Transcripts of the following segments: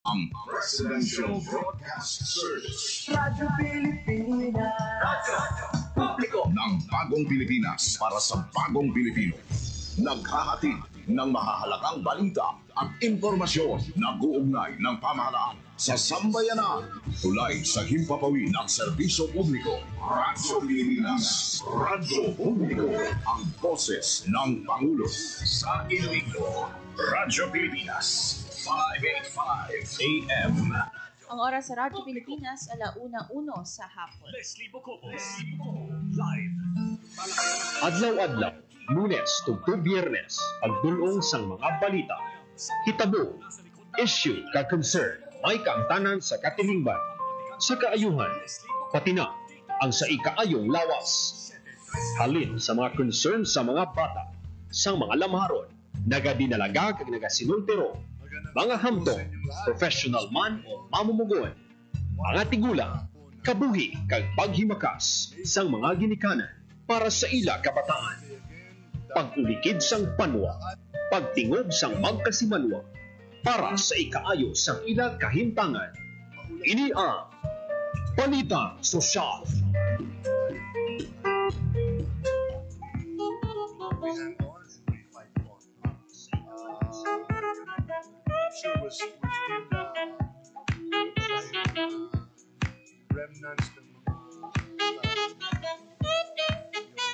ang Presidential Broadcast Service. Radyo Pilipinas. Radyo Publiko ng Bagong Pilipinas para sa Bagong Pilipino. Naghahatid ng mahahalagang balita at impormasyon na guugnay ng pamahalaan sa sambayanan. Tulay sa himpapawid ng serbisyo publiko. Radyo Pilipinas. Radyo Publiko. Ang boses ng Pangulo sa Iloilo. Radyo Pilipinas. 585 AM. Ang oras sa Radyo Pilipinas, 1:01 sa hapon. Live. Adlaw-adlaw, Lunes tugtog Biyernes, pagdulong sang mga balita. Hitabo, issue ka concern, may kaangtanan sa katilingban, sa kaayuhan, pati na ang sa ikaayong lawas. Halin sa mga concern sa mga bata, sa mga lamharon, nagadinalaga kag nagasinultiro, mga hamtong, professional man o mamumugon, mga tigulang, kabuhi kag paghimakas sang mga ginikanan para sa ila kabataan. Pag-ulikid sang panwa, pagtingob sang magkasimanwa para sa ikaayo sang ila kahimtangan. Ini ang Balitang Sosyal.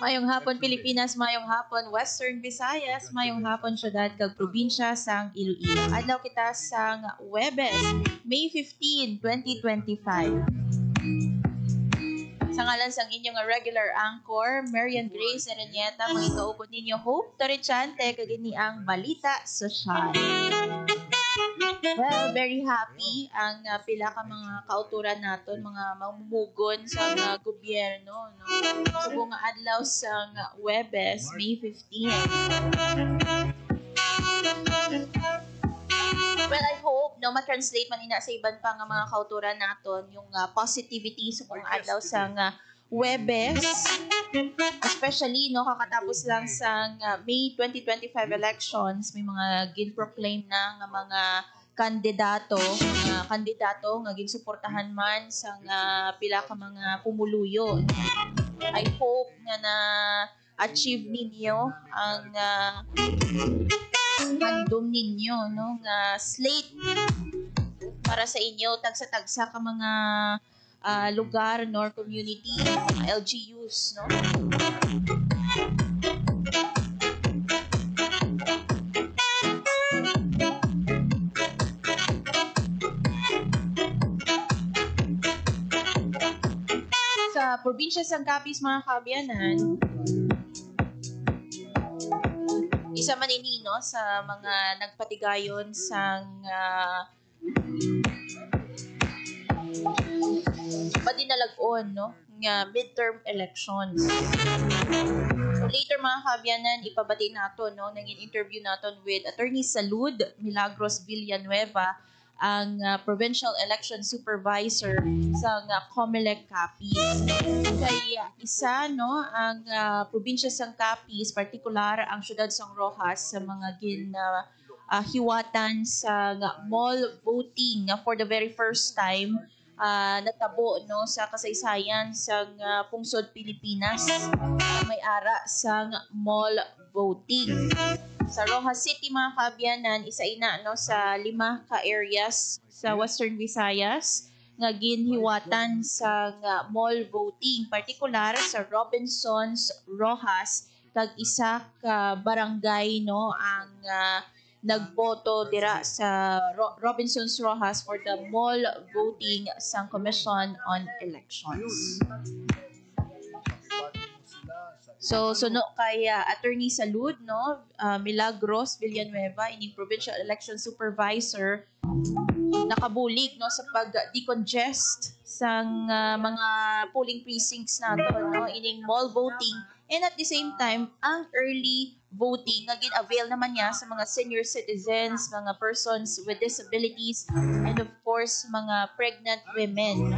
Mayong hapon Pilipinas, mayong hapon Western Visayas, mayong hapon syudad kag probinsya sang Iloilo. Adlaw kita sang Huwebes, May 15, 2025. Sa ngalan sang inyong regular anchor, Marian Grace Aranieta, mangituupod ninyo Hope Torrechante kag ini ang Balita Sosyal. Well, very happy ang pila ka mga kauturan naton, mga mamumugon sa gobyerno, no? Sa bunga adlaw sang Huwebes, May 15. Well, I hope no ma-translate man ina sa iban pa nga mga kauturan naton yung positivity sa bunga adlaw sang Huwebes, especially no kakatapos lang sang May 2025 elections, may mga gin-proclaim na nga mga kandidato nga ginsuportahan man sang pila ka mga pumuluyo. I hope nga na achieve ninyo ang handom ninyo no nga slate para sa inyo tagsa-tagsa ka mga lugar nor community, LGUs, no? Sa probinsya sang Capiz, mga kaabyanan, isa man ini, no, sa mga nagpatigayon sang padinalagon, no, nga midterm elections. So later mga kaabyanan, ipabati nato, no, naging interview naton with Attorney Salud Milagros Villanueva, ang Provincial Election Supervisor sa Comelec Capiz. Kaya isa, no, ang probinsya sang Capiz, partikular ang syudad sang Roxas sa mga hiwatan sa mall voting for the very first time natabo, no, sa kasaysayan sa pungsod Pilipinas, may ara sa mall voting. Sa Roxas City, mga kaabyanan, isa ina, no, sa 5 ka areas sa Western Visayas nga ginhiwatan sa mall voting, partikular sa Robinsons Roxas kag isa ka barangay, no, ang nagboto dira sa Robinsons Roxas for the mall voting sa Commission on Elections. So no kay Attorney Salud, no, Milagros Villanueva, ining Provincial Election Supervisor, nakabulig, no, sa pag-decongest sang mga polling precincts nato, no, ining mall voting, and at the same time ang early voting nga gin-avail naman niya sa mga senior citizens, mga persons with disabilities, and of course mga pregnant women.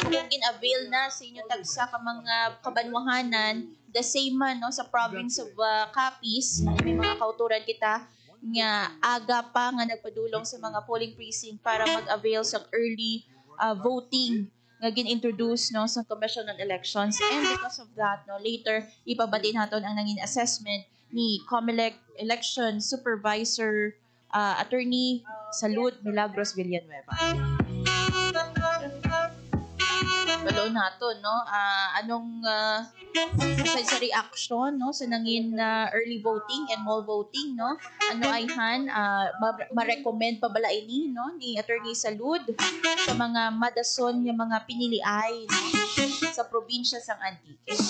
Kung gin-avail na sa inyo tagsa ka mga kabanwahanan, the same man, no, sa province of Capiz, may mga kauturan kita nga aga pa nga nagpadulong sa mga polling precinct para mag-avail sa early voting nga gin-introduce no sa Commission on Elections, and because of that no later ipabati naton ang nangin assessment ni COMELEC Election Supervisor Attorney Salud Milagros Villanueva. Balo nato no anong sa reaction no sa nangin early voting and mall voting no ano ay ma-recommend pa bala ini no ni Attorney Salud sa mga madason nga mga piniliay no sa probinsya sang Antique ay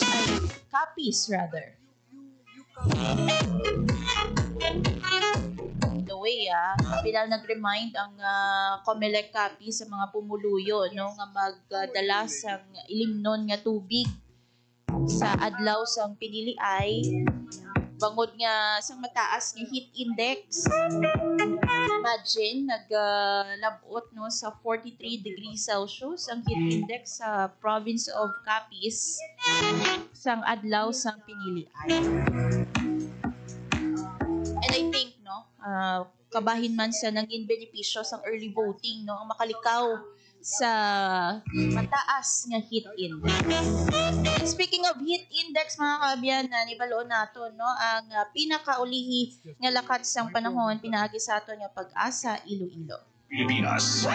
copies rather. The way pinal nag-remind ang COMELEC copy sa mga pumuluyo no nga magdala sang ilimnon nga tubig sa adlaw sang piniliay bangod nga sang mataas nga heat index. Imagine naglabot no sa 43 degrees Celsius ang heat index sa province of Capiz sang adlaw sang piniliay. And I think no kabahin man sa nangin benepisyo sa early voting no ang makalikaw sa mataas nga heat index. And speaking of heat index mga kaabyan ni baloon nato no ang pinakaulihi nga lakat sang panahon pinaagi sa ato nga Pag-asa Iloilo. Pilipinas.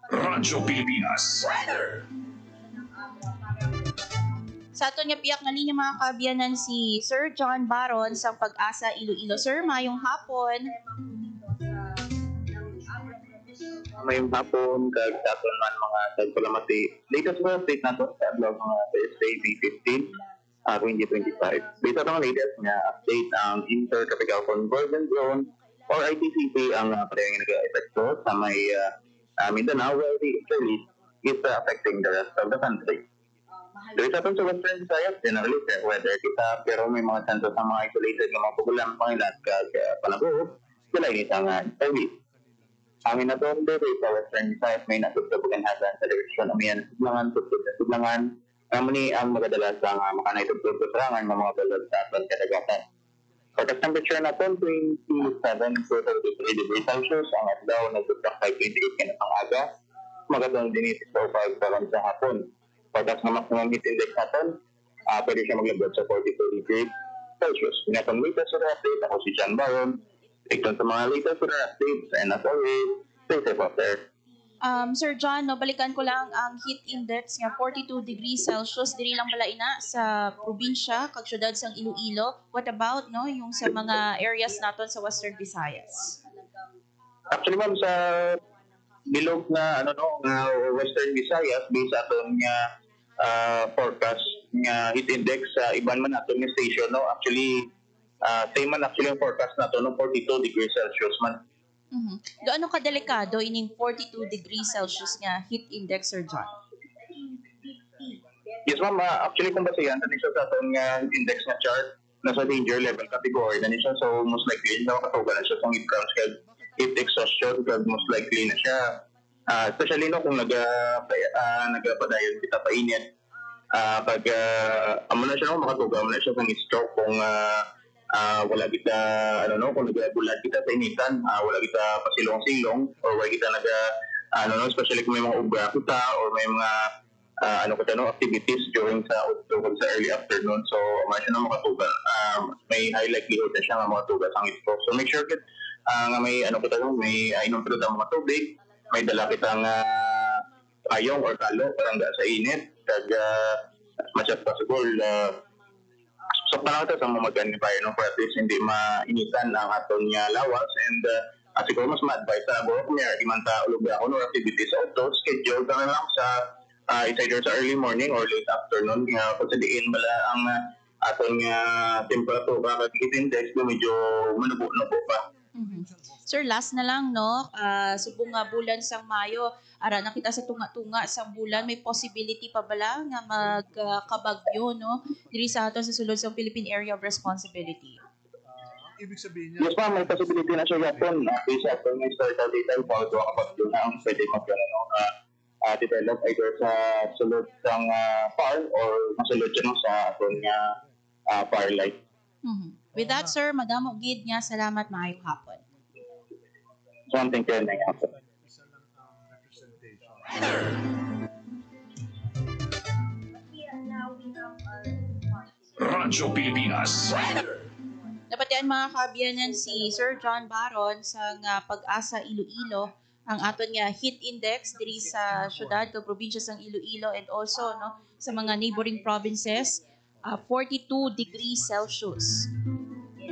Radyo Pilipinas. Sa ato nga piyak nga linya mga kaabyanan si Sir John Baron sa Pag-asa Iloilo. Sir, mayong hapon. Mayong hapon, kag daton man mga tagpalamati. Latest mga update nato sa blog mga Thursday, May 15, 2025. Based on ang latest nga update ang Intertropical Convergence Zone or ITCZ ang parehong nag-epekto sa may Mindanao, where the easterly is affecting the rest of the country. Dito sa sa Western Visayas, generally fair weather kita, pero may mga chances sa mga isolated ng mga pugulang pangilan kag panabuhok, sila ini sa early. Hangin na doon dito sa Western Visayas may natutubog ang hasan sa direksyon amiyan sudlangan, muni ang magadala sa makanay tugtog sa serangan ng mga balad sa aton kadagatan. Forecast temperature na 27 to 33 degrees Celsius ang adlaw nagtutrak 5.8 kanang aga, magadong din 6.05 karon sa hapon. Forecast na maximum heat index natin, pwede siya maglabot sa 42 degrees Celsius. Pinatong latest weather update, ako si John Baron. Tignan sa mga latest weather updates, and as always, stay safe out there. Sir John, no, balikan ko lang ang heat index nga 42 degrees Celsius diri lang bala ina sa probinsya kag syudad sang Iloilo. What about no yung sa mga areas naton sa Western Visayas? Actually ma'am, sa bilog na Western Visayas based sa aton nga forecast nga heat index sa iban man aton nga station no, actually same man actually ang forecast nato no 42 degrees Celsius man. Gaano kadelikado ining 42 degrees Celsius nga heat index, Sir John? Yes ma'am, actually kung basayan tani siya sa aton nga index nga chart nasa danger level category na siya, so most likely nakatugan na siya sa heat crowns kag heat exhaustion kag most likely na siya especially no kung nagapadayon kita painit pag amo na siya no makatuga mo na siya sa heat stroke kung wala kita kung nagbulat kita sa initan, wala kita pasilong-silong or wala kita especially kung may mga ubra kita or may mga activities during sa early afternoon, so mas siya na makatuga, may high likelihood na siya nga makatuga sa heat stroke. So make sure nga may may inom kita mga tubig, may dala kitang ayong or kalo parang sa init kag as much as possible so para sa mga magandang no, for at least hindi mainitan ang aton nga lawas, and siguro mas ma-advise sa kung di man ta ulog ako no activities sa auto schedule na lang sa either sa early morning or late afternoon nga kung sa diin bala ang aton nga temperatura kag heat index na medyo manubo-nubo pa. Sir, last na lang, no? Subong nga bulan sang Mayo, ara na kita sa tunga-tunga sang bulan, may possibility pa bala nga magkabagyo, no? Diri sa aton sa sulod sa Philippine Area of Responsibility. Ibig sabihin niya, Yes ma'am, may possibility na siya yapon. Based sa aton nga historical data, about to kapag yun na ang pwede develop either sa sulod sang far or masulod siya sa aton nga far light. With that, sir, Madam Gid nga, salamat, maayong hapon. Something to na yapon. isa lang ang representation. Radyo Pilipinas. Dapat yan mga kabiyanan si Sir John Baron sa Pag-asa Iloilo ang aton nga heat index diri sa syudad o probinsya sang Iloilo and also no sa mga neighboring provinces 42 degrees Celsius.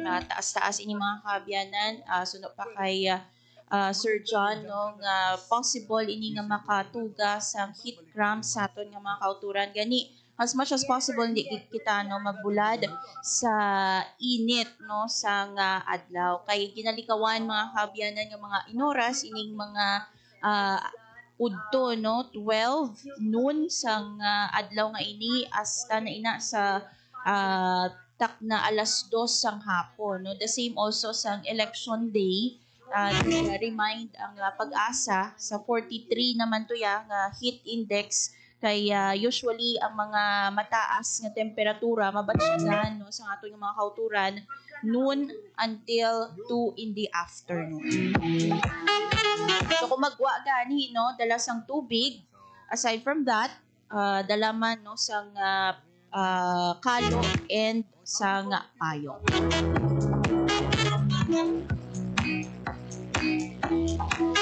Taas-taas ini mga kabiyanan suno pa kay Sir John no nga possible ini nga makatuga sang heat cramps sa aton nga mga kauturan gani as much as possible hindi kita no magbulad sa init no sang adlaw kay ginalikawan mga kabyanan nga mga inoras ining mga udto no 12 noon sang adlaw nga ini hasta na ina sa tak na alas 2 sang hapon no the same also sang election day remind ang Pag-asa sa 43 naman to ya nga heat index kaya usually ang mga mataas nga temperatura mabatsyan no sa ato mga kauturan noon until 2 in the afternoon. So kung magwa gani no dala sang tubig aside from that dala man no sang kalo and sang payong.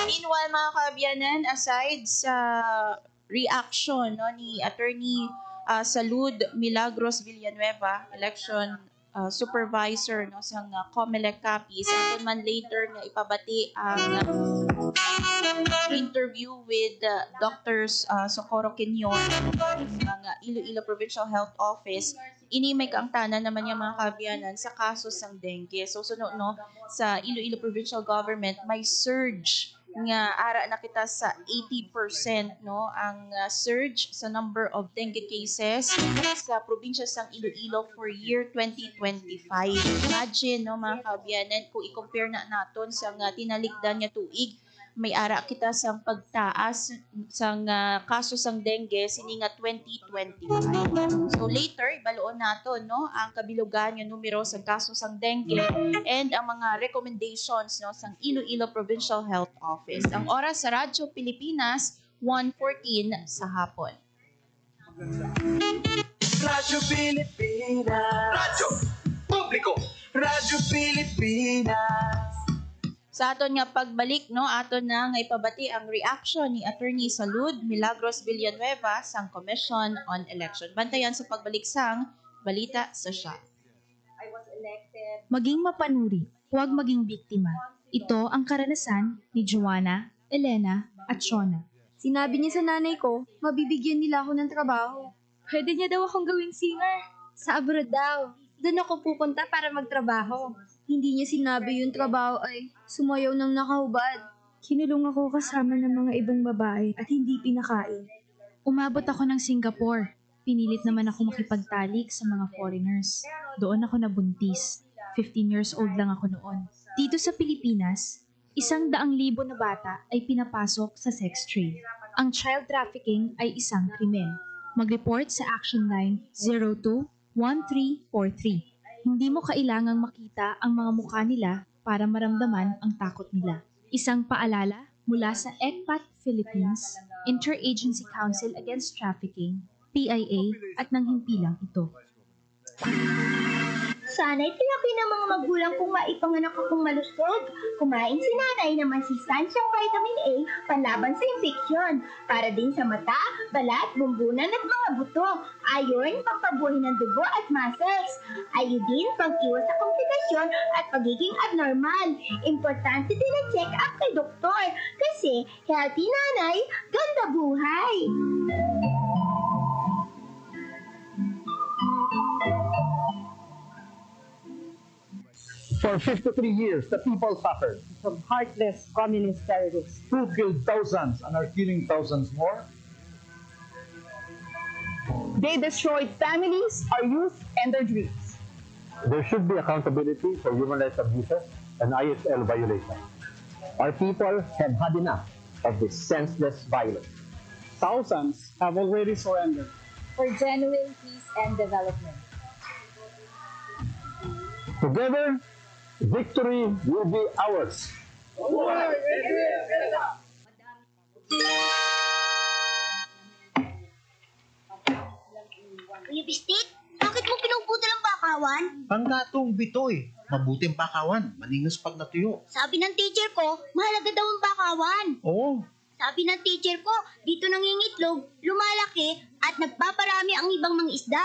Meanwhile mga kaabyanan aside sa reaction no ni Attorney Salud Milagros Villanueva, election supervisor no sa COMELEC Capiz, aton man later nga ipabati ang interview with Doctors Socorro Quinyon ng Iloilo Provincial Health Office. Ini may kaangtanan naman yung mga kabiyanan sa kaso sang dengue. So sunod no sa Iloilo Provincial Government may surge nga ara na kita sa 80% no ang surge sa number of dengue cases sa probinsya sang Iloilo for year 2025. Imagine no mga kabiyanan kung i-compare na naton sa tinalikdan nga tuig may ara kita sang pagtaas sang kaso sang dengue sini nga 2025. So later ibaloon nato no ang kabilugan nga numero sa kaso sang dengue and ang mga recommendations no sang Iloilo Provincial Health Office. Ang oras sa Radyo Pilipinas 1:14 sa hapon. Radyo Pilipinas. Radyo Publiko. Radyo Pilipinas. Sa aton nga pagbalik no aton na nga ipabati ang reaction ni Attorney Salud Milagros Villanueva sang Commission on Election. Bantayan sa pagbalik sang balita sa siya. Maging mapanuri, huwag maging biktima. Ito ang karanasan ni Joanna, Elena at Shona. Sinabi niya sa nanay ko, mabibigyan nila ako ng trabaho. Pwede niya daw akong gawing singer. Sa abroad daw. Doon ako pupunta para magtrabaho. Hindi niya sinabi yung trabaho ay sumayaw ng nakahubad. Kinulong ako kasama ng mga ibang babae at hindi pinakain. Umabot ako ng Singapore. Pinilit naman ako makipagtalik sa mga foreigners. Doon ako nabuntis. 15 years old lang ako noon. Dito sa Pilipinas, 100,000 na bata ay pinapasok sa sex trade. Ang child trafficking ay isang krimen. Mag-report sa Action Line 02-1343. Hindi mo kailangang makita ang mga mukha nila para maramdaman ang takot nila. Isang paalala mula sa ECPAT Philippines, Interagency Council Against Trafficking, PIA at ng himpilang ito. Sana'y pinaki ng mga magulang kung maipanganak akong malusog. Kumain si nanay ng masistansyang vitamin A panlaban sa infeksyon. Para din sa mata, balat, bumbunan at mga buto. Iron, pampabuhay ng dugo at muscles. Iodine, pang-iwas sa komplikasyon at pagiging abnormal. Importante din ang check-up kay doktor. Kasi healthy nanay, ganda buhay. For 53 years, the people suffered from heartless communist terrorists who killed thousands and are killing thousands more. They destroyed families, our youth, and their dreams. There should be accountability for human rights abuses and ISL violations. Our people have had enough of this senseless violence. Thousands have already surrendered for genuine peace and development. Together, victory will be ours. Kuya Bistik, bakit mo pinuputol ang bakawan? Panggatong bitoy. Mabuting bakawan. Maningas pag natuyo. Sabi ng teacher ko, mahalaga daw ang bakawan. Oo. Sabi ng teacher ko, dito nangingitlog, lumalaki, at nagpaparami ang ibang mga isda.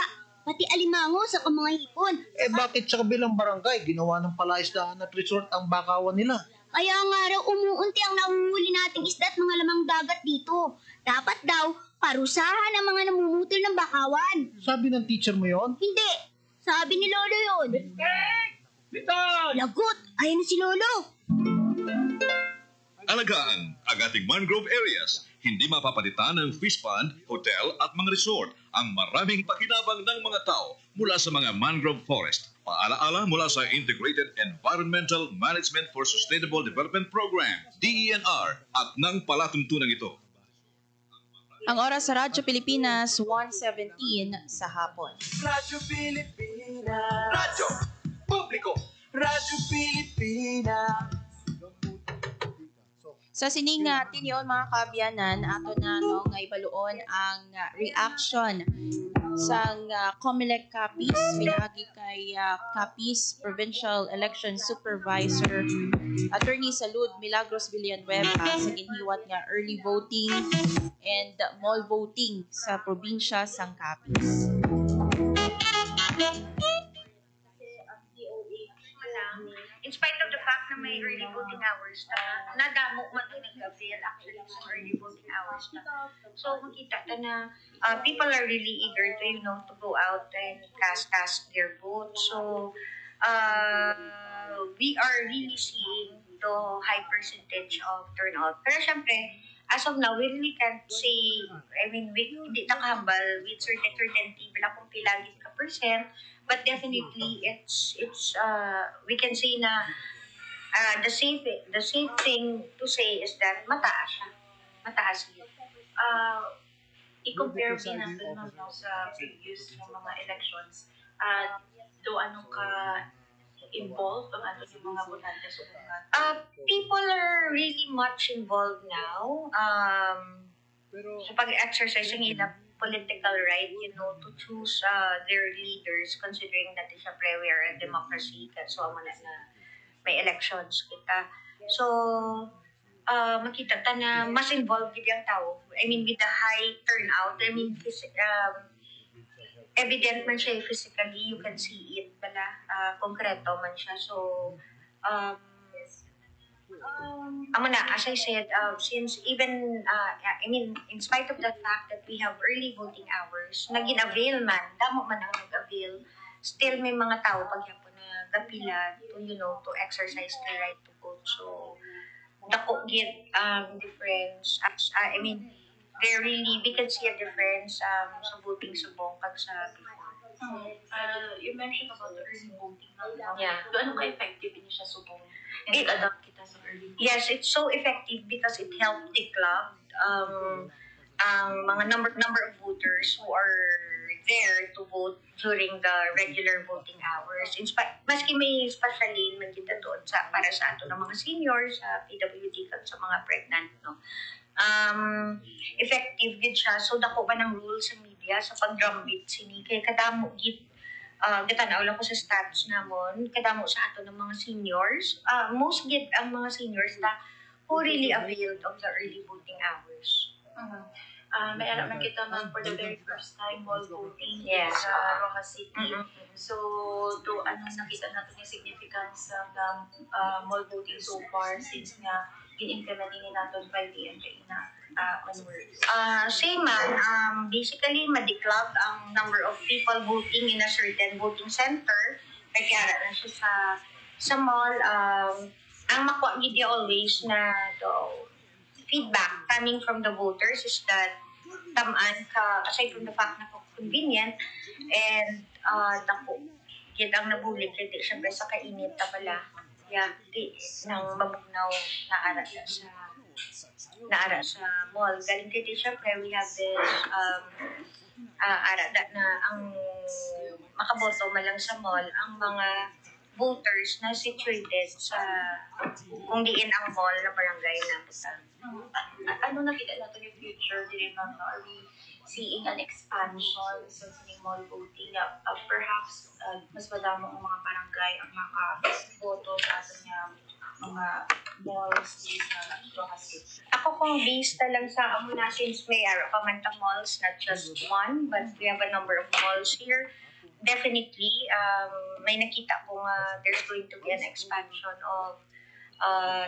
Pati alimango sa mga hipon. Bakit sa kabilang barangay ginawa ng palaisdaan at resort ang bakawan nila? Kaya nga raw umuunti ang nahuhuli nating isda at mga lamang dagat dito. Dapat daw, parusahan ang mga namumutol ng bakawan. Sabi ng teacher mo yon? Hindi. Sabi ni Lolo yun. Lagot! Ayan na si Lolo. Alagaan ang ating mangrove areas. Hindi mapapalitan ng fish pond, hotel at mga resort ang maraming pakinabang ng mga tao mula sa mga mangrove forest. Paalaala mula sa Integrated Environmental Management for Sustainable Development Program, DENR, at ng palatuntunan ito. Ang oras sa Radyo Pilipinas, 1:17 sa hapon. Radyo Pilipinas. Radyo Publiko. Radyo Pilipinas. Sa sining tiniyon mga kaabyanan, ato na nga ibaluon ang reaction sa COMELEC Capiz, pinagi kay Capiz Provincial Election Supervisor Attorney Salud Milagros Villanueva sa ginhiwat nga early voting and mall voting sa probinsya sang Capiz. In spite of the fact na may early voting hours na nadamo man ito avail actually sa early voting hours na. So makita ta na people are really eager to go out and cast their vote. So we are really seeing the high percentage of turnout. Pero syempre, as of now, we really can't say, hindi nakahambal with certainty bila kung pila ka percent. But definitely, it's we can say na the safe thing to say is that mataas yun. I-compare din natin sa previous ng mga elections, do anong ka-involved ang ato yung mga botante sa mga? People are really much involved now. Sa pag-exercise ng ilang political right, to choose their leaders, considering that syempre we are a democracy, so na may elections kita. So, makita ta na mas involved yung tao. With the high turnout, evident man siya physically, you can see it pala, konkreto man siya. So, as I said, since even, in spite of the fact that we have early voting hours, naging-avail man, damo man ang nag-avail, still may mga tao pagyapon na gapila to exercise their right to vote. So, dako get difference. We can see a difference sa voting sa bongkag sa before. You mentioned about the early voting. Yeah. Ano ka-effective niya siya subong? Adapt kita sa early voting. Yes, it's so effective because it helped declug ang mga number of voters who are there to vote during the regular voting hours. Maski may special lane man kita doon para sa ato ng mga seniors, sa PWD at sa mga pregnant, effective gid siya. So dako ba ng rules sa media sa pag-drumbeat sini kay kadamo gid gatanaw lang ko sa stats namon, kadamo sa ato ng mga seniors. Most gid ang mga seniors na who really availed of the early voting hours. May alam na kita for the very first time mall voting sa Rojas City. So, nakita natin yung significance ng mall voting so far since nga in-implementing natin by DNJ na onwards. Same man. Basically, madeclug ang number of people voting in a certain voting center. Kaya na siya sa sa mall, ang makuha gid always na feedback coming from the voters is that tamaan ka, aside from the fact na convenient, and dako, yun ang nabulig, hindi syempre sa kainit na pala. Di nang mabunaw na ara sa mall. Galing kiti syempre, we have this ara na ang makaboto man lang sa mall, ang mga voters na situated sa kung diin ang mall na barangay na busan. Ano nakita natin yung future din ma'am? Are we seeing an expansion sa mall voting? Perhaps mas madamo ang mga barangay ang makaboto sa ating mga malls sa Rojas City. Ako kung based na lang sa amo na since may Pamanta malls, not just one, but we have a number of malls here. Definitely, may nakita ko there's going to be an expansion of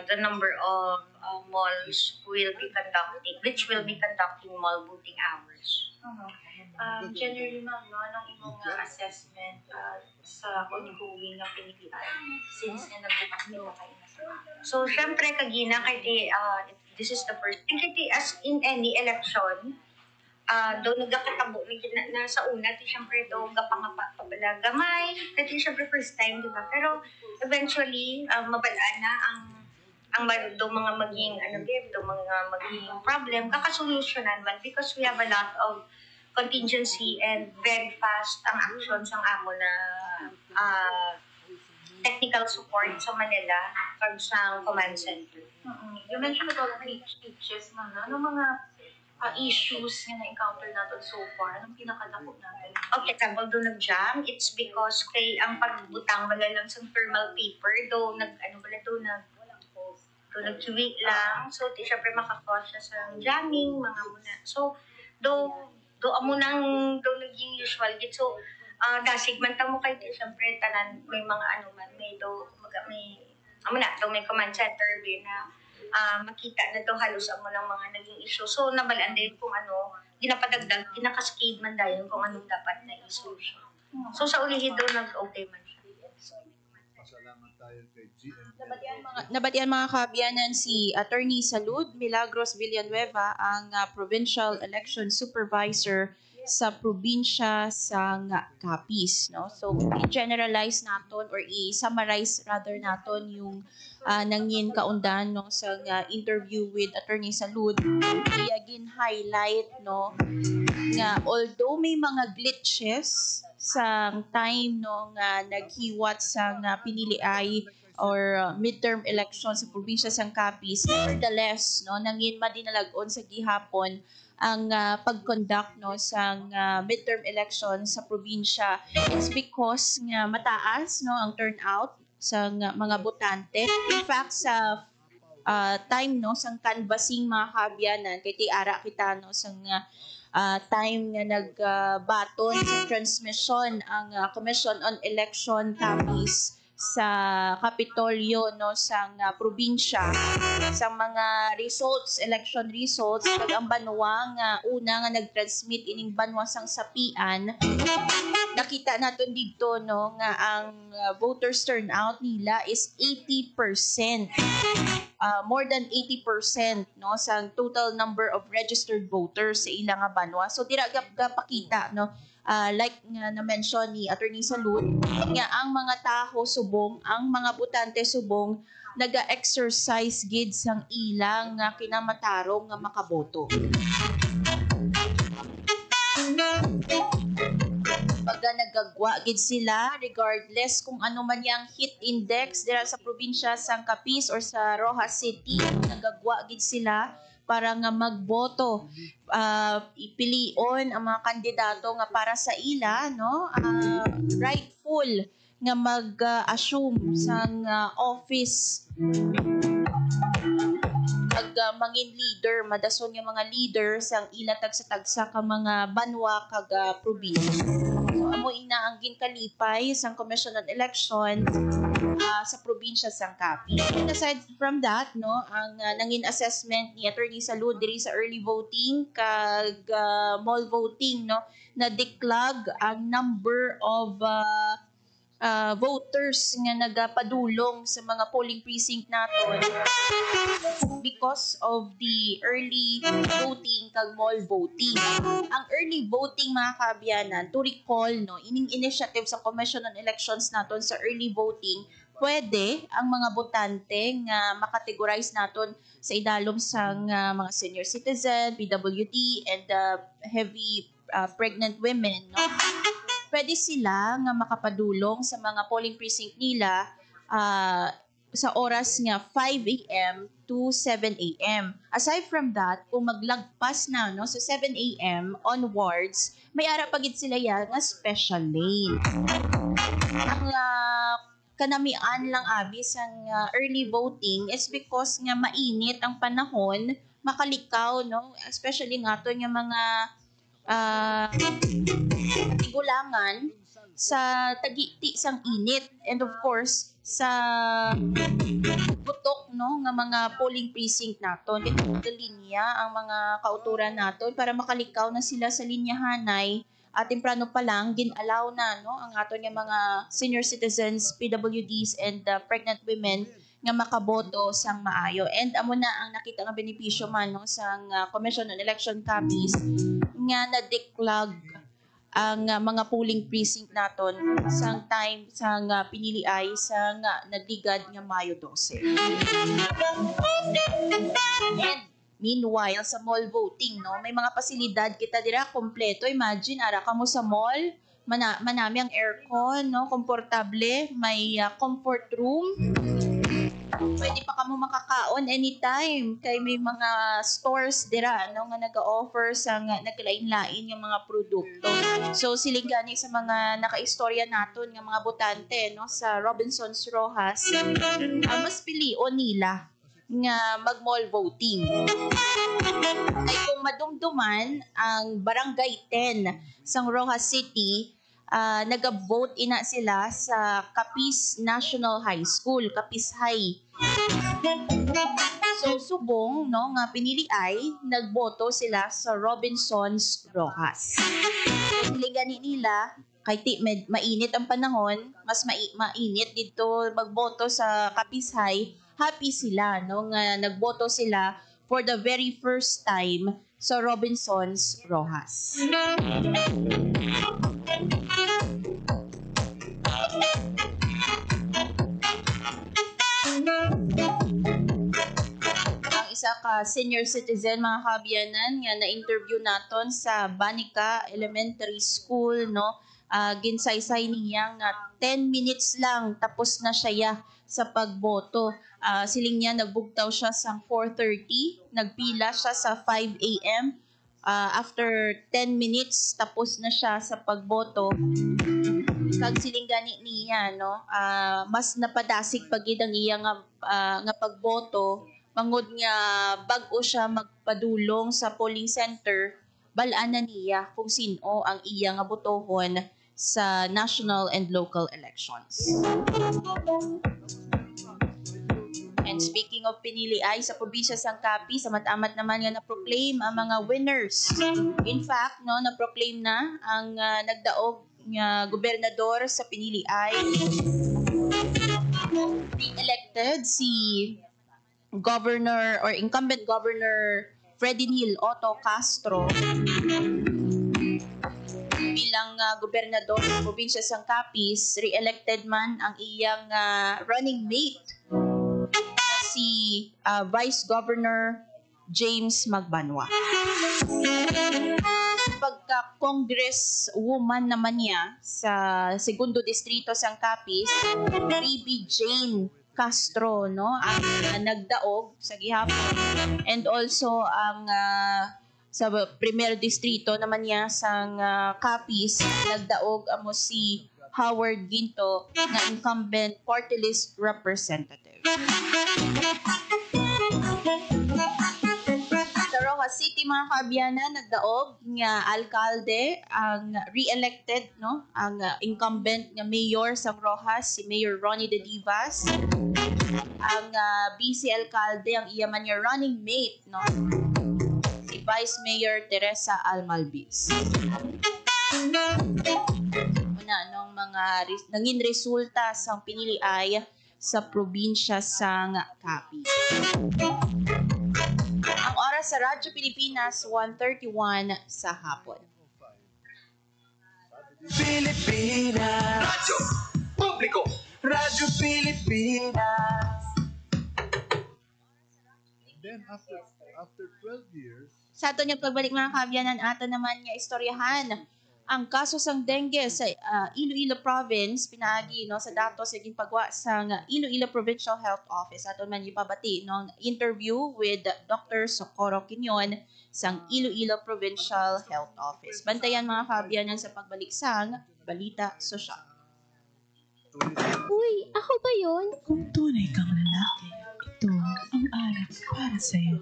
the number of malls which will be conducting mall voting hours. Generally, ma'am, anong imong assessment sa ongoing na pinilian since na nagbukas nila kayo na sa So, syempre, kagina, this is the first thing, as in any election, daw nagkakatabo na sa una, syempre daw gapangapat pa pala gamay, kasi syempre first time, di ba? Pero eventually, mabalaan na ang mga maging maging problem, kakasolusyonan man because we have a lot of contingency and very fast ang actions ang amo na technical support sa Manila pag sa command center. You mentioned about glitches, ma'am. Ano mga issues na na-encounter natin so far? Anong pinakadakot natin? Okay, example doon nag-jam, it's because kay ang pagbutang wala lang sa thermal paper, nag-tweet lang. So, syempre makakause siya sa jamming, mga muna. So, amo nang naging usual git. So, segmenta mo kay syempre tanan may mga may command center na makita na halos amo lang mga naging issue. So, nabalaan din kung ginapadagdag, ginakaskade man dayon kung anong dapat na i-solution. So, sa ulihin nag-okay man siya. Pasalamat tayo kay GM. Nabatian mga kabiyanan si Attorney Salud Milagros Villanueva, ang Provincial Election Supervisor sa probinsya sang Capiz, no? So i-generalize naton or i-summarize rather naton yung nangin kaundan no sa interview with Attorney Salud. Iyagin highlight no nga although may mga glitches sa time no nga naghiwat sa piniliay or midterm election sa probinsya sang Capiz, nevertheless no nangin madinalagon sa gihapon ang pag-conduct no sa midterm election sa probinsya. It's because nga mataas no ang turnout sa mga botante. In fact sa time no sang canvassing mga kaabyanan kay tiara kita no sang time nga nagbaton sa transmission ang Commission on Election Capiz sa Kapitolyo no sang probinsya sa mga election results pag ang banwa nga una nga nagtransmit ining banwa sang sapian, nakita naton dito no nga ang voters turnout nila is 80%. More than 80% no sa total number of registered voters sa ilang banwa. So dira gapakita no like nga na-mention ni Attorney Salud nga ang mga taho subong, ang mga botante subong naga-exercise gid sang ilang nga kinamatarong nga makaboto. Pagka nagagwa gid sila regardless kung ano man yang hit index dira sa probinsya sang Capiz or sa Rojas City, nagagwa gid sila para nga magboto, ipilion ang mga kandidato nga para sa ila no rightful nga mag-assume sang office mangin leader, madason nga mga leader sang ila tagsa-tagsa ka mga banwa kag probinsya. So amo ina ang ginkalipay sang Commission on Election sa probinsya sang Capiz. And aside from that no, ang nangin assessment ni Attorney Salud diri sa early voting kag mall voting no, na declag ang number of voters nga nagapadulong sa mga polling precinct naton because of the early voting kag mall voting. Ang early voting, mga kaabyanan, to recall, no, ining initiative sa Commission on Elections naton sa early voting, pwede ang mga botante nga makategorize naton sa idalom sang mga senior citizen, PWD, and heavy pregnant women, no? Pwede sila nga makapadulong sa mga polling precinct nila sa oras nga 5 a.m. to 7 a.m. Aside from that, kung maglagpas na, no, sa 7 a.m. onwards, may ara pagid sila yan nga special lane. Ang kanamian lang abis ang early voting is because nga mainit ang panahon, makalikaw, no, especially nga to nga mga tigulangan sa tagiti sang init, and of course sa butok, no, nga mga polling precinct naton. Ito linya ang mga kauturan naton para makalikaw na sila sa linyahanay at temprano pa lang ginalaw na, no, ang aton nga mga senior citizens, PWDs, and pregnant women nga makaboto sang maayo. And amo na ang nakita nga benepisyo man, no, sang Commission on Election Copies nga na-declag ang mga polling precinct naton sang time sang pinili ay sang nagligad nga Mayo 12. And meanwhile, sa mall voting, no, may mga pasilidad kita dira kompleto. Imagine, ara ka mo sa mall, manami ang aircon, no, komportable, may comfort room. Pwede pa kamo makakaon anytime kay may mga stores dira, no, nga naga-offer sa naglain-lain yung mga produkto. So siling gani sa mga nakaistorya naton nga mga botante, no, sa Robinsons Rojas, mas pilion nila nga mag-mall voting. Ay kung madumduman ang Barangay 10 sa Rojas City, nag-vote ina sila sa Capiz National High School, Capiz High. So subong, no, nga pinili ay nagboto sila sa Robinsons Rojas. So gani nila kay mainit ang panahon, mas mainit dito magboto sa Capiz High. Happy sila, no, nga nagboto sila for the very first time sa Robinsons Rojas. Ang isa ka senior citizen, mga kaabyanan, nga na-interview naton sa Banica Elementary School, no, ginsaysay niya nga 10 minutes lang tapos na siya sa pagboto. Siling niya nagbugtaw siya sa 4:30, nagpila siya sa 5 a.m. After 10 minutes tapos na siya sa pagboto. Kag siling gani niya, no, mas napadasig pagid ang iya nga pagboto, mangod nga bag-o siya magpadulong sa polling center, balaan na niya kung sino ang iya nga botohon sa national and local elections. And speaking of pinili ay sa probinsya sang Capiz, amat-amat naman nga na-proclaim ang mga winners. In fact, no, na-proclaim na ang nagdaog nga gobernador sa pinili ay re-elected si Governor or incumbent Governor Fredinil Otto Castro bilang gobernador sa probinsya sang Capiz. Re-elected man ang iyang running mate, si Vice Governor James Magbanwa. Pagka-Congress woman naman niya sa segundo distrito sang Capiz, Baby Jane Castro, no, ang nagdaog sa gihapon, and also ang sa primer distrito naman niya sang Capiz, nagdaog amo si Howard Ginto na incumbent party list representative. Sa Rojas City, mga kaabyanan, nagdaog nga alkalde ang re-elected, no, ang incumbent nga mayor sa Rojas, si Mayor Ronnie De Divas. Ang vice alkalde, ang iya man niya running mate, no, si Vice Mayor Teresa Almalbis. Una, nung mga nangin resulta sang pinili ay sa probinsya sang Capi. Ang oras sa Radyo Pilipinas 1:31 sa hapon. Pilipinas Radyo Publiko Radyo Pilipinas. Then after 12 years, sa ato niyang pagbalik mga kabyanan, ato naman nga istoryahan ang kaso sang dengue sa Iloilo Province, pinaagi no, sa datos sa pagwa sang Iloilo Provincial Health Office. Ato man ipabati no, interview with Dr. Socorro Quinion sang Iloilo Provincial Health Office. Bantayan mga kabyanan sa pagbalik sang Balita Sosyal. Uy, ako ba yun? Kung tunay kang lalaki, ito ang alak para sa'yo.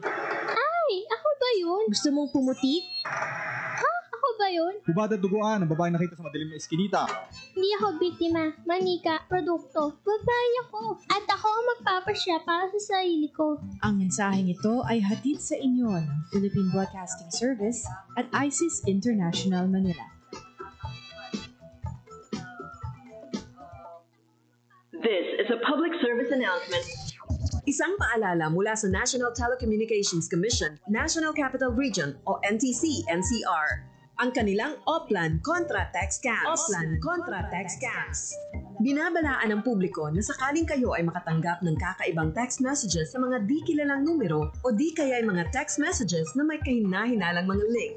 Ay, ako ba yun? Gusto mong pumuti? Ha? Ako ba yun? hubad at duguan ang babae nakita sa madilim na eskinita. Hindi ako biktima, manika, produkto. Babae ako. At ako ang magpapasya para sa sarili ko. Ang mensaheng ito ay hatid sa inyo ng Philippine Broadcasting Service at ISIS International Manila. This is a public service announcement. Isang paalala mula sa National Telecommunications Commission, National Capital Region o NTC-NCR. Ang kanilang Oplan Contra Tax Scams. Oplan Contra Tax Scams. Binabalaan ng publiko na sakaling kayo ay makatanggap ng kakaibang text messages sa mga di kilalang numero o di kaya ay mga text messages na may kahina-hinalang mga link.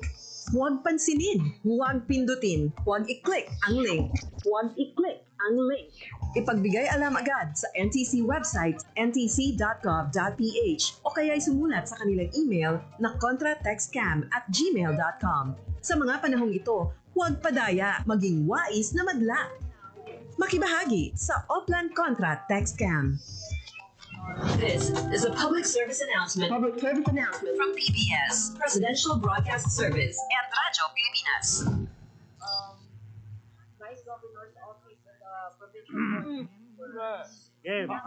Huwag pansinin, huwag pindutin, huwag i-click ang link. Huwag i-click ang link. Ipagbigay alam agad sa NTC website ntc.gov.ph o kaya sumulat sa kanilang email na contratextcam@gmail.com. Sa mga panahong ito, huwag padaya, maging wais na madla. Makibahagi sa Oplan Contra Text Scam. This is a public service announcement. Public service announcement from PBS, Presidential Broadcast Service, at Radyo Pilipinas. Vice Governor's Office of the Provincial Game. 1,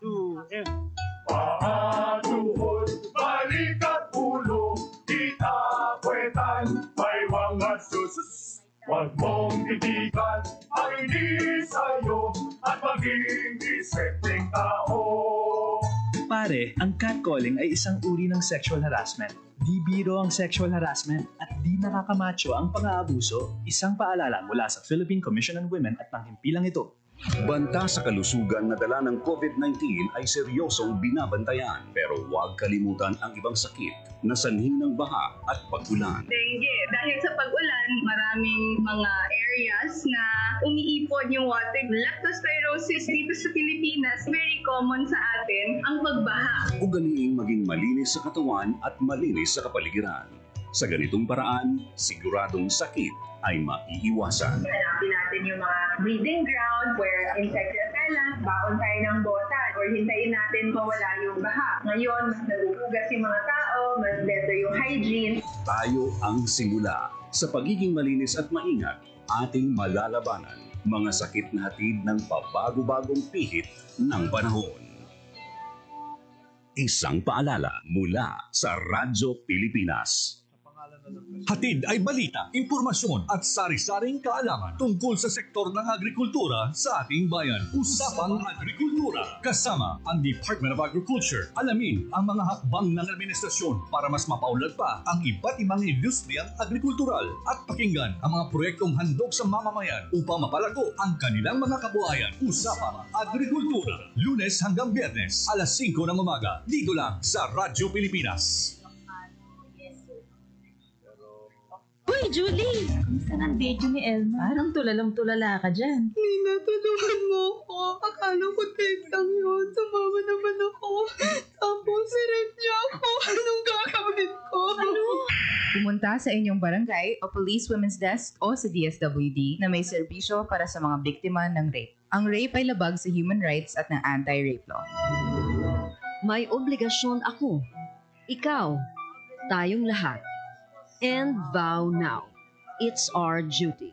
2, and... Paatuhod, balikat ulo, itapwetan, may mga susus. Huwag mong titigan, ang hindi sa'yo, at maging disenteng tao. Pare, ang catcalling ay isang uri ng sexual harassment. Di biro ang sexual harassment at di nakakamacho ang pang-aabuso. Isang paalala mula sa Philippine Commission on Women at panghimpilang ito. Banta sa kalusugan na dala ng COVID-19 ay seryosong binabantayan. Pero huwag kalimutan ang ibang sakit na sanhin ng baha at pag-ulan. Dengue. Dahil sa pag-ulan, maraming mga areas na umiipon yung water. Leptospirosis dito sa Pilipinas, very common sa atin ang pagbaha. Ugaliing maging malinis sa katawan at malinis sa kapaligiran. Sa ganitong paraan, siguradong sakit ay maiiwasan. Hanapin natin yung mga breeding ground where insect repellent, baon tayo ng botan, or hintayin natin mawala yung baha. Ngayon, mas naguhugas yung mga tao, mas better yung hygiene. Tayo ang simula. Sa pagiging malinis at maingat, ating malalabanan mga sakit na hatid ng pabago-bagong pihit ng panahon. Isang paalala mula sa Radyo Pilipinas. Hatid ay balita, impormasyon at sari-saring kaalaman tungkol sa sektor ng agrikultura sa ating bayan. Usapang Agrikultura kasama ang Department of Agriculture. Alamin ang mga hakbang ng administrasyon para mas mapaunlad pa ang iba't ibang industriyang agrikultural at pakinggan ang mga proyektong handog sa mamamayan upang mapalago ang kanilang mga kabuhayan. Usapang Agrikultura, Lunes hanggang Biyernes, alas 5 ng umaga, dito lang sa Radyo Pilipinas. Uy, Julie! Kamusta ng video ni Elma? Parang tulalang-tulala ka dyan. Nina, tulungan mo ako. Akala ko text lang yun. Sumama naman ako. Tapos, sirep niya ako. Anong gagawin ko? Ano? Pumunta sa inyong barangay o Police Women's Desk o sa DSWD na may serbisyo para sa mga biktima ng rape. Ang rape ay labag sa human rights at ng anti-rape law. May obligasyon ako. Ikaw. Tayong lahat. And vow now. It's our duty.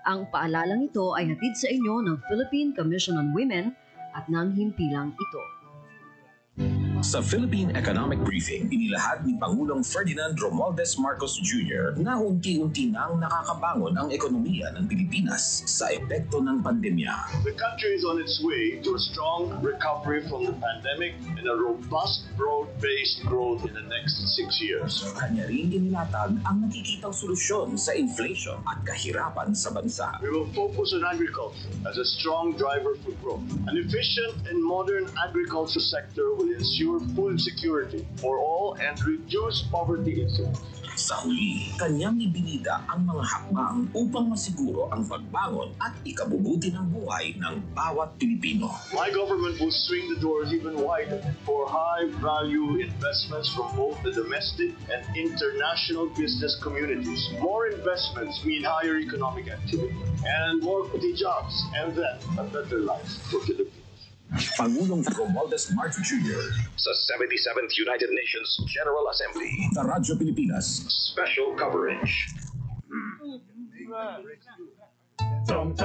Ang paalalang ito ay hatid sa inyo ng Philippine Commission on Women at ng himpilang ito. Sa Philippine Economic Briefing, inilahad ni Pangulong Ferdinand Romualdez Marcos Jr. na unti-unti nang nakakabangon ang ekonomiya ng Pilipinas sa epekto ng pandemya. The country is on its way to a strong recovery from the pandemic and a robust, broad-based growth in the next 6 years. Kanya rin inilatag ang nakikitang solusyon sa inflation at kahirapan sa bansa. We will focus on agriculture as a strong driver for growth. An efficient and modern agriculture sector will ensure food security for all and reduce poverty incidence. Sa huli, kanyang ibinida ang mga hakbang upang masiguro ang pagbangon at ikabubuti ng buhay ng bawat Pilipino. My government will swing the doors even wider for high-value investments from both the domestic and international business communities. More investments mean higher economic activity and more quality jobs, and then a better life for Filipinos. Pangulong Romualdez Marcos Jr. sa 77th United Nations General Assembly. Sa Radyo Pilipinas. Special coverage. Chong,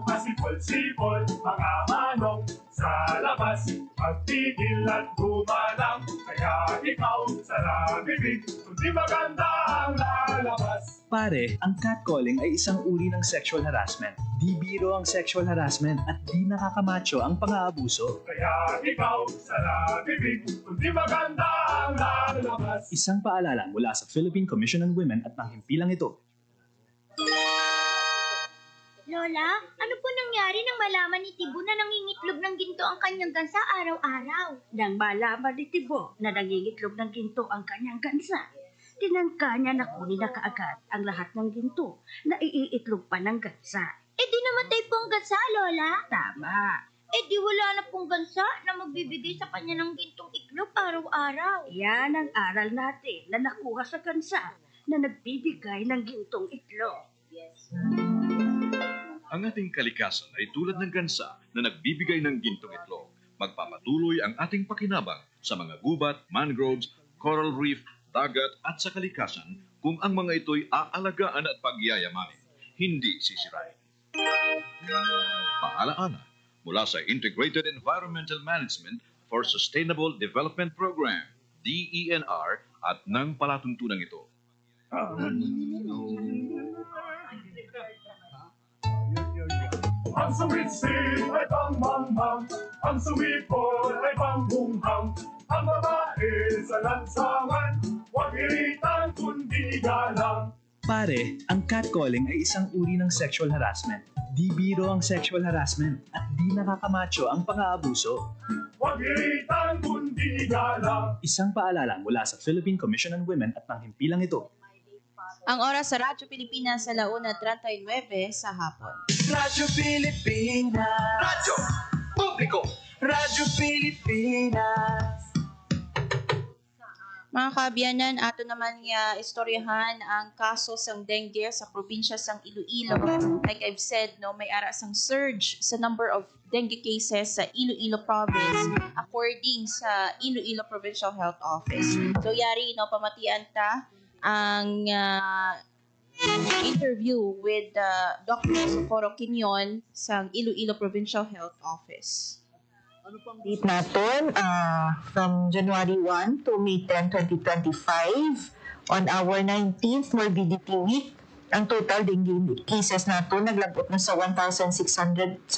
pasipol-sipol, mga manok sa labas. Pagtigil at gumalang, kaya ikaw sa bibig, kundi maganda ang lalabas. Pare, ang catcalling ay isang uri ng sexual harassment. Di biro ang sexual harassment at di nakakamacho ang pang-aabuso. Kaya ikaw sa bibig, kundi maganda ang lalabas. Isang paalala mula sa Philippine Commission on Women at ng himpilang ito. Lola, ano po nangyari nang malaman ni Tibo na nangingitlog ng ginto ang kanyang gansa araw-araw? Nang malaman ni Tibo na nangingitlog ng ginto ang kanyang gansa, tinangka niya na kunin na kaagad ang lahat ng ginto na iiitlog pa ng gansa. Eh di namatay po ang gansa, Lola? Tama. Eh di wala na pong gansa na magbibigay sa kanya ng gintong itlog araw-araw. Yan ang aral natin na nakuha sa gansa na nagbibigay ng gintong itlog. Yes. Ang ating kalikasan ay tulad ng gansa na nagbibigay ng gintong itlog. Magpapatuloy ang ating pakinabang sa mga gubat, mangroves, coral reef, dagat at sa kalikasan kung ang mga ito'y aalagaan at pagyayamanin, hindi sisirain. Paalaala mula sa Integrated Environmental Management for Sustainable Development Program, DENR, at ng palatuntunan ito. Ang suwit-sit ay pang-mang-mang, ang suwipol ay pang-bunghang, ang babae sa lansangan, huwag iritan kundi galang. Pare, ang catcalling ay isang uri ng sexual harassment. Di biro ang sexual harassment at di nakakamacho ang pang-aabuso. Huwag iritan kundi galang. Isang paalala mula sa Philippine Commission on Women at ng himpilang ito. Ang oras sa Radyo Pilipinas sa 1:39 sa hapon. Radyo Pilipinas. Radyo Publiko. Radyo Pilipinas. Mga kaabyanan, ato naman nga istoryahan ang kaso sang dengue sa probinsya sang Iloilo. Like I've said, no, may ara sang surge sa number of dengue cases sa Iloilo province according sa Iloilo Provincial Health Office. So yari pamatian ta ang interview with Dr. Socorro Quinion sa Iloilo Provincial Health Office. Date natin from January 1 to May 10, 2025. On our 19th morbidity week, ang total dengue cases nato naglabot na sa 1,673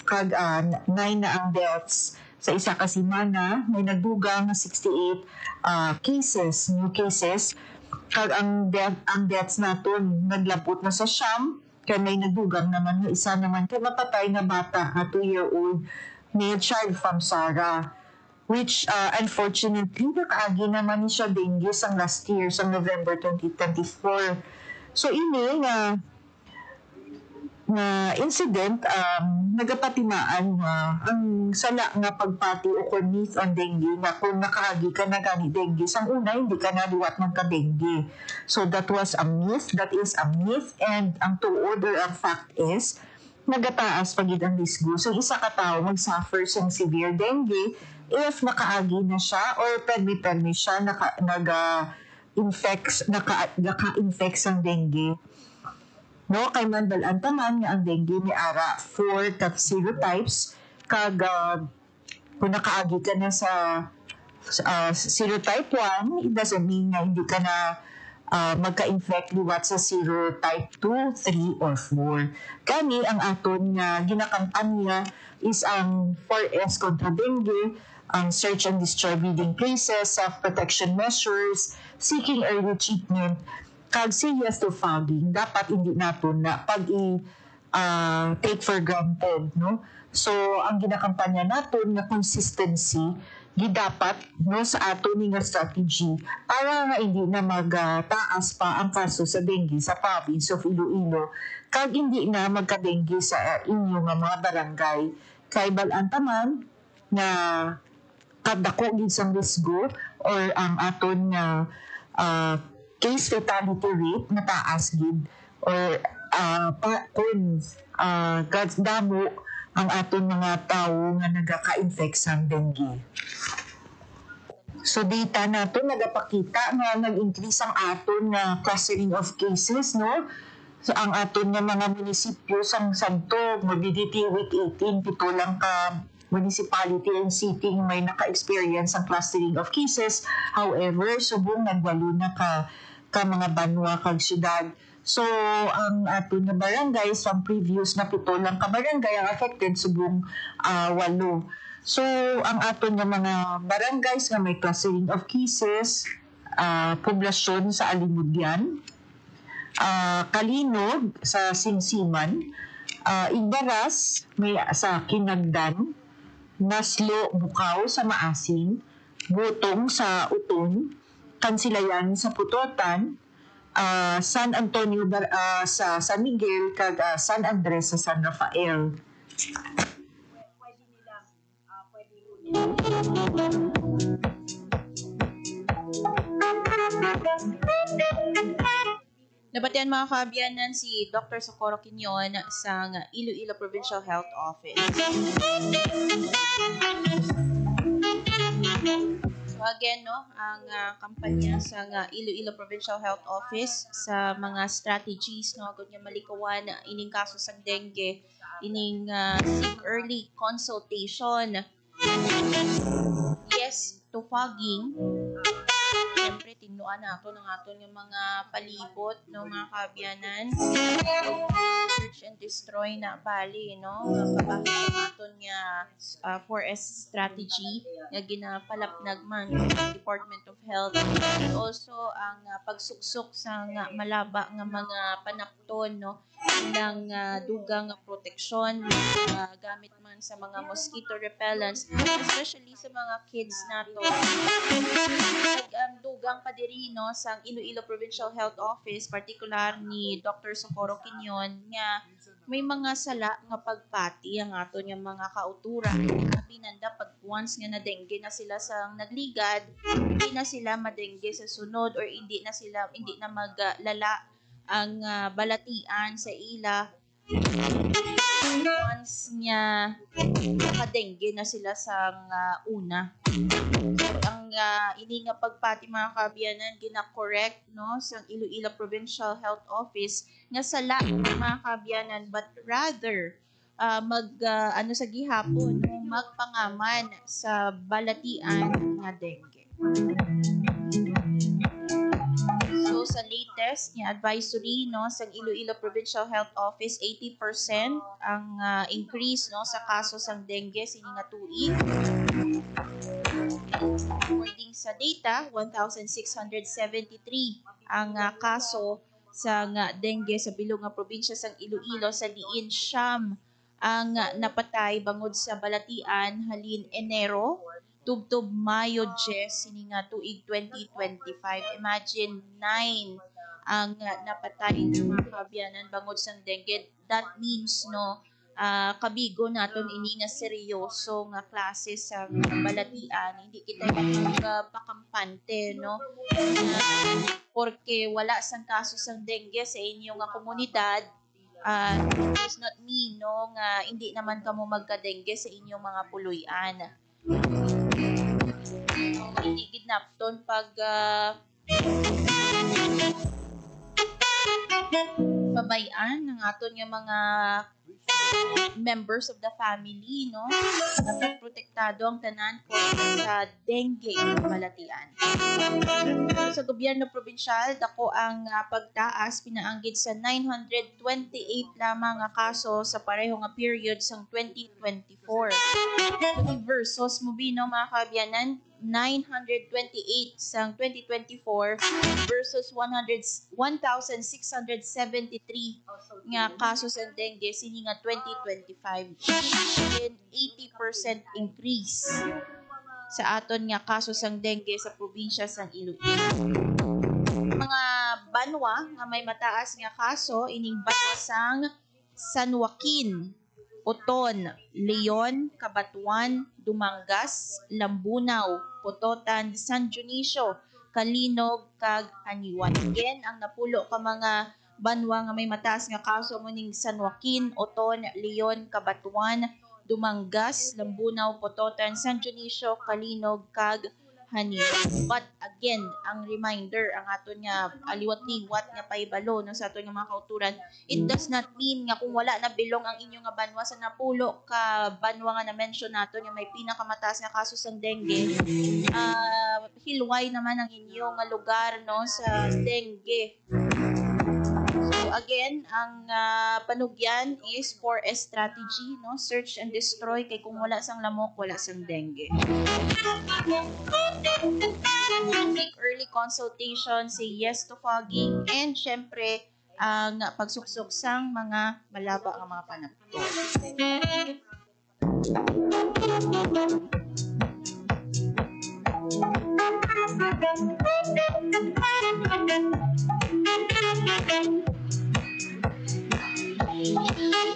kag 9 na ang deaths sa isa ka semana. May nagdugang 68 cases, new cases. Kag ang deaths nato naglabot na sa siyam. Kaya may nagdugang naman, isa naman kay mapatay na bata, a 2-year-old male child from Sara, which unfortunately nakaagi naman ni siya dengue sang last year, sa November 2024. So ini na incident nagapatimaan ang sala nga pagpati o myth on dengue na kung nakaagi ka na gani dengue sang una hindi ka naliwat magka-dengue. So that was a myth, that is a myth, and ang tuod or ang fact is nagataas pagid ang risgo. So isa ka tao mag-suffer sa severe dengue if nakaagi na siya or permi siya naka-infect sang dengue. No, kay mandalan tanan nga ang dengue ni ara 4 serotypes kag kung nakaagi ka na sa serotype 1, it doesn't mean na hindi ka na magka-infect liwat sa serotype 2, 3, or 4. Kani ang aton nga ginakampanya is ang 4S kontra dengue, ang search and destroy breeding places, self-protection measures, seeking early treatment, kag say yes to fogging. Dapat hindi naton na take for granted, no? So ang ginakampanya naton nga consistency gidapat no sa ato nga strategy para nga hindi na magtaas pa ang kaso sa dengue sa province of Iloilo kag hindi na magka-dengue sa inyo nga mga barangay kay bal-an taman na kadako gid sang risgo or ang aton nga case fatality rate na taas gid or kung damo ang aton mga tao nga nagaka-infect sang dengue. So data nato nagapakita nga nag-increase ang aton nga clustering of cases, no? So ang aton nga mga munisipyo sang Santog, morbidity week 18, pito lang ka municipality and city may naka-experience ang clustering of cases. However, subong nagwalo na ka mga banwa kag syudad. So, ang aton nga barangay, from previous na pito lang ka barangay, ang affected subong 8. So, ang aton nga mga barangays nga may clustering of cases, poblasyon sa Alimudyan, Kalinog sa Sinsiman, Igbaras may sa Kinagdan, Naslo, Bukaw sa Maasin, Butong sa Uton, Kansilayan sa Putotan, San Antonio sa San Miguel kag San Andres sa San Rafael. Nabatian mga kaabyanan si Dr. Socorro Quinyon sa Iloilo Provincial Health Office. So again, no, ang kampanya sa Iloilo Provincial Health Office sa mga strategies, no, agad niya malikawan ining kaso sa dengue, ining seek early consultation, yes to fogging. Siyempre, tinuan na ito ng aton yung mga palibot, no, mga kaabyanan. Search and destroy na bali, no? Kabahit ang aton nga 4S strategy nga ginapalapnag man ng Department of Health. And also, ang pagsuksok sa malaba nga mga panapton, no? Ilang dugang proteksyon gamit man sa mga mosquito repellents, especially sa mga kids nato. Dugang pa diri, no, sa Iloilo Provincial Health Office, particular ni Dr. Socorro Quinyon, nga may mga sala nga pagpati ang aton yung mga kautura. Pinanda pag once nga na dengue na sila sa nagligad, hindi na sila madengue sa sunod or hindi na maglala ang balatian sa ila once nga nakadengue na sila sa una. So, ang ini nga pagpati mga kaabyanan gina-correct, no, sa Iloilo Provincial Health Office nga sala mga kaabyanan, but rather sa gihapon, no, magpangaman sa balatian nga dengue. So sa latest nga advisory, no, sa Iloilo Provincial Health Office, 80% ang increase, no, sa kaso sang dengue sini nga tuig. According sa data, 1,673 ang kaso sa dengue sa bilog nga probinsya sang Iloilo. Sa diin siyam ang napatay bangod sa balatian halin Enero tubtob Mayo 10 sini nga tuig 2025. Imagine 9 ang napatay ng mga kaabyanan bangod sa dengue. That means, no, kabigo naton ini nga seryoso nga klase sa balatian. Hindi kita magpakampante, no, porque wala sang kaso sang dengue sa inyo nga komunidad. Does not mean, no, nga hindi naman kamo magka-dengue sa inyong mga puluyan. Hindi gidnapton pag pabayaan ng aton yung mga members of the family, no? Dapat protektado ang tanan ko sa dengue balatian. Sa gobyerno probinsyal, dako ang pagtaas pinaanggid sa 928 lamang nga kaso sa pareho nga period sang 2024. Versus Mubino mga kaabyanan, 928 sang 2024 versus 1,673 nga kaso sa dengue sini nga 2025. And 80% increase sa aton nga kaso sang dengue sa probinsya sang Iloilo. Mga banwa nga may mataas nga kaso ining banwa sang San Joaquin, Oton, Leon, Cabatuan, Dumangas, Lambunaw, Pototan, San Dionisio, Kalinog, kag Haniwan. Again, ang napulo ka mga banwa nga may mataas nga kaso mo ning San Joaquin, Oton, Leon, Cabatuan, Dumangas, Lambunaw, Pototan, San Dionisio, Kalinog, kag Haniwan. But again, ang reminder, ang aton nga aliwat-liwat nga paibalo no, sa aton nga mga kauturan, it does not mean nga kung wala na bilong ang inyong nga banwa sa napulo ka banwa nga na-mention naton nga may pinakamataas nga kaso sa dengue, hilway naman ang inyong nga lugar no, sa dengue. So again, ang panugyan is for a strategy, no? Search and destroy, kay kung wala sang lamok, wala sang dengue. Make early consultation, say yes to fogging, and syempre, ang pagsuksok sang mga malaba ang mga panapto.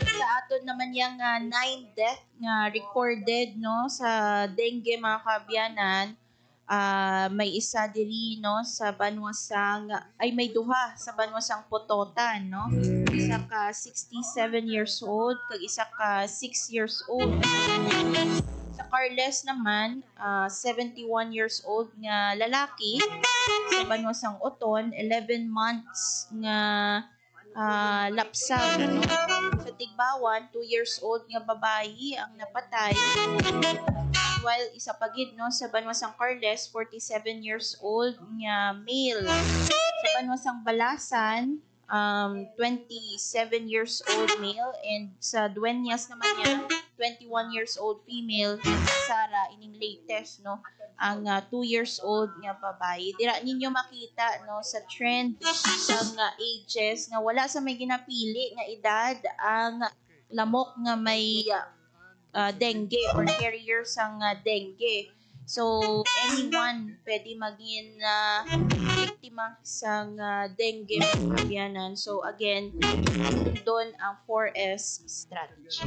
Sa aton naman yung 9 death nga recorded no sa dengue mga kaabyanan, may isa diri no sa banwasang may duha sa banwasang Pototan no, isa ka 67 years old kag isa ka 6 years old. Sa Carles naman 71 years old nga lalaki, sa banwasang Oton 11 months nga lapsang no? Sa Tigbawan 2 years old nga babayi ang napatay, while isa pagid no sa banwasang Carles 47 years old nga male. Sa banwasang Balasan 27 years old male, and sa Dueñas naman niya 21 years old female. Sara ining latest no ang 2 years old nga babae. Dira ninyo makita no sa trend sa ages nga wala sa may ginapili nga edad ang lamok nga may dengue or carrier sang dengue. So anyone pwede maging biktima sang dengue kabiyanan. So again, doon ang 4S strategy.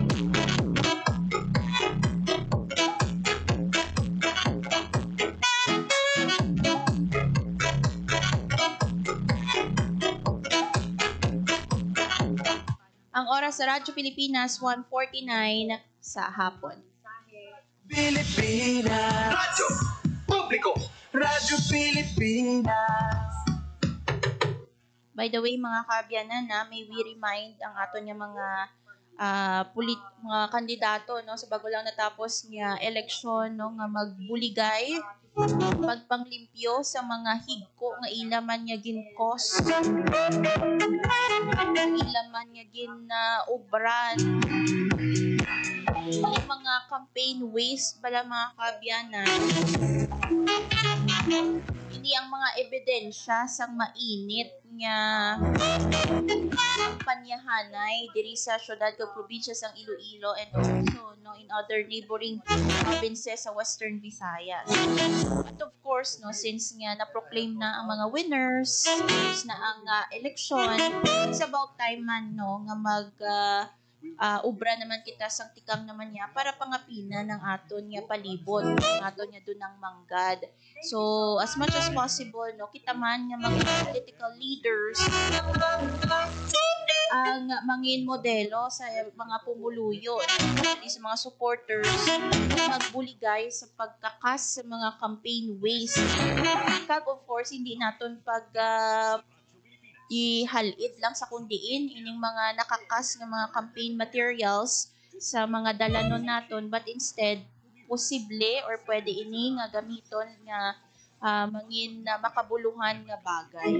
Ang oras sa Radyo Pilipinas, 1:49 sa hapon. Pilipinas Radyo Publiko, Radyo Pilipinas. By the way, mga kaabyanan, may we remind ang aton nga mga mga kandidato no sa bago lang natapos nga eleksyon no nga magbuligay, pagpanglimpyo sa mga higko nga ilaman nga ginkos, ilaman nga obran, yung mga campaign waste bala mga kaabyanan. Hindi ang mga ebidensya sang mainit nga panyahanay diri sa syudad ug probinsya sang Iloilo and also no in other neighboring provinces sa Western Visayas. But of course no, since nga na-proclaim na ang mga winners, since na ang election, it's about time man no nga mag ubra naman kita sang tikang naman niya para pangapina ng aton nga palibot, ng aton nga dunang manggad. So as much as possible no kita man nga mga political leaders ang mangin modelo sa mga pumuluyo, sa mga supporters, magbuligay sa pagkakas sa mga campaign waste. Kag of course hindi naton ihalid lang sa kundiin ining mga nakakas nga mga campaign materials sa mga dalanon naton, but instead posible or pwede ini nga gamiton nga mangin makabuluhan nga bagay.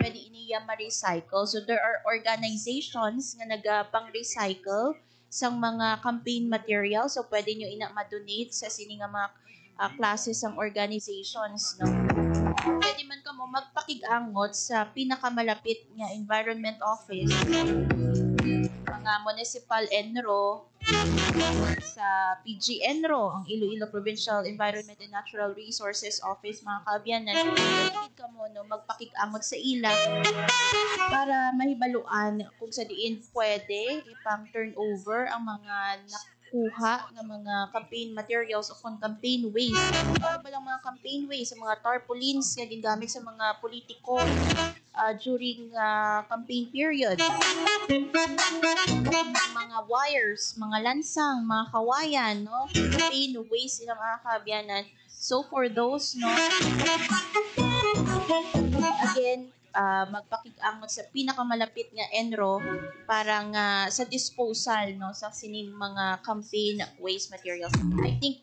Pwede ini ma-recycle. So there are organizations nga nagapang-recycle sang mga campaign materials. So pwede nyo ma-donate sa sini nga mga classes ng organizations, no? Pwede man kamo magpakig-angot sa pinakamalapit nga environment office, mga municipal enro, sa PG Enro, ang Iloilo Provincial Environment and Natural Resources Office, mga kaabyanan. Pwede kamo magpakig-angot sa ila para mahibaluan kung sa diin pwede ipang turnover ang mga kuha ng mga campaign materials o kung campaign waste. Ano ba lang mga campaign waste? Sa mga tarpaulins nga gingamit sa mga politiko during campaign period. Mga wires, mga lansang, mga kawayan, no? Campaign waste ng mga kaabyanan. So for those, no, again, magpakig-angot sa pinakamalapit nga enro para nga sa disposal, no, sa sining mga campaign waste materials. I think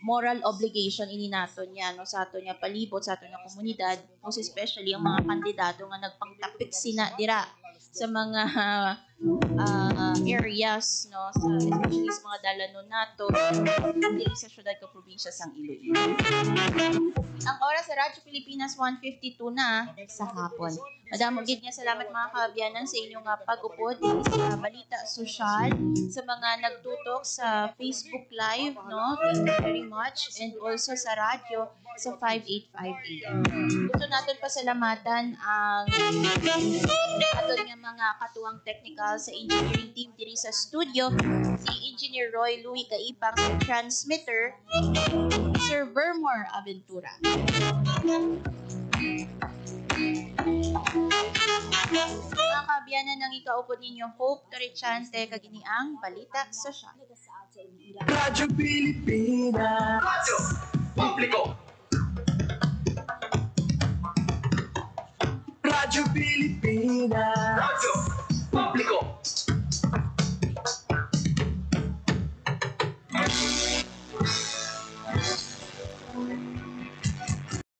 moral obligation ini naton niya, no, sa aton nga palibot, sa aton nga komunidad, most especially ang mga kandidato nga nagpangtapik sina dira sa mga areas, no, sa especially sa mga dalanon nato diri sa syudad ka probinsya sang Iloilo. Ang oras sa Radyo Pilipinas 1:52 na sa hapon. Madamo gid nga salamat mga kaabyanan sa inyong pag-upod sa balita sosyal, sa mga nagtutok sa Facebook Live, no. Thank you very much, and also sa radyo sa 585 AM. Gusto natin pasalamatan ang aton nga mga katuwang technical sa engineering team diri sa studio, si Engineer Roy Louie Kaipang, sa transmitter, Sir Vermore Aventura. Mga kaabyanan ng ikaupod ninyo, Hope Torrechante, kaginiang balita sosyal. Radyo Pilipinas. Radyo Publiko. Radyo Pilipinas. Radyo Publiko.